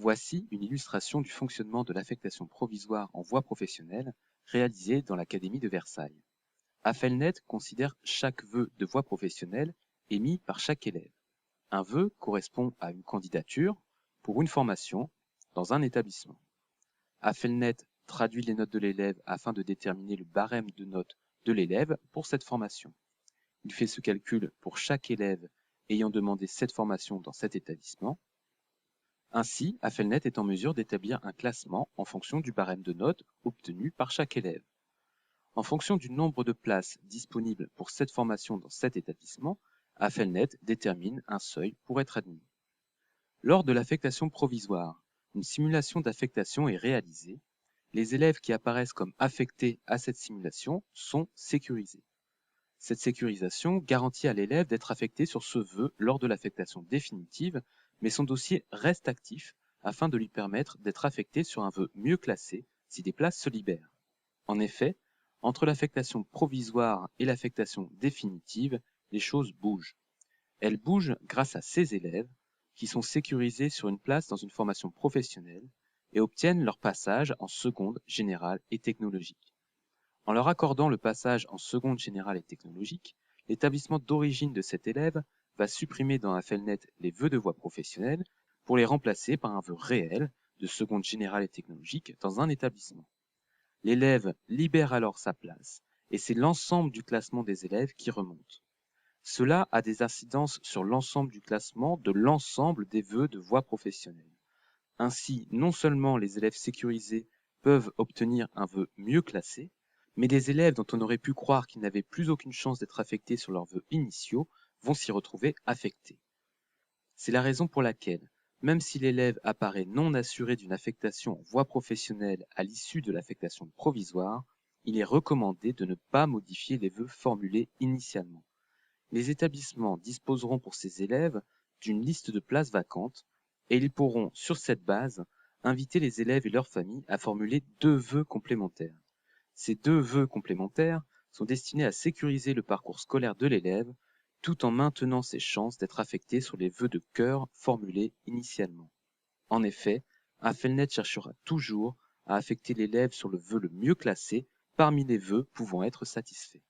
Voici une illustration du fonctionnement de l'affectation provisoire en voie professionnelle réalisée dans l'Académie de Versailles. Affelnet considère chaque vœu de voie professionnelle émis par chaque élève. Un vœu correspond à une candidature pour une formation dans un établissement. Affelnet traduit les notes de l'élève afin de déterminer le barème de notes de l'élève pour cette formation. Il fait ce calcul pour chaque élève ayant demandé cette formation dans cet établissement. Ainsi, Affelnet est en mesure d'établir un classement en fonction du barème de notes obtenu par chaque élève. En fonction du nombre de places disponibles pour cette formation dans cet établissement, Affelnet détermine un seuil pour être admis. Lors de l'affectation provisoire, une simulation d'affectation est réalisée. Les élèves qui apparaissent comme affectés à cette simulation sont sécurisés. Cette sécurisation garantit à l'élève d'être affecté sur ce vœu lors de l'affectation définitive, mais son dossier reste actif afin de lui permettre d'être affecté sur un vœu mieux classé si des places se libèrent. En effet, entre l'affectation provisoire et l'affectation définitive, les choses bougent. Elles bougent grâce à ces élèves qui sont sécurisés sur une place dans une formation professionnelle et obtiennent leur passage en seconde générale et technologique. En leur accordant le passage en seconde générale et technologique, l'établissement d'origine de cet élève va supprimer dans Affelnet les vœux de voie professionnelle pour les remplacer par un vœu réel de seconde générale et technologique dans un établissement. L'élève libère alors sa place et c'est l'ensemble du classement des élèves qui remonte. Cela a des incidences sur l'ensemble du classement de l'ensemble des vœux de voie professionnelle. Ainsi, non seulement les élèves sécurisés peuvent obtenir un vœu mieux classé, mais des élèves dont on aurait pu croire qu'ils n'avaient plus aucune chance d'être affectés sur leurs vœux initiaux vont s'y retrouver affectés. C'est la raison pour laquelle, même si l'élève apparaît non assuré d'une affectation en voie professionnelle à l'issue de l'affectation provisoire, il est recommandé de ne pas modifier les vœux formulés initialement. Les établissements disposeront pour ces élèves d'une liste de places vacantes et ils pourront, sur cette base, inviter les élèves et leurs familles à formuler 2 vœux complémentaires. Ces 2 vœux complémentaires sont destinés à sécuriser le parcours scolaire de l'élève tout en maintenant ses chances d'être affecté sur les vœux de cœur formulés initialement. En effet, Affelnet cherchera toujours à affecter l'élève sur le vœu le mieux classé parmi les vœux pouvant être satisfaits.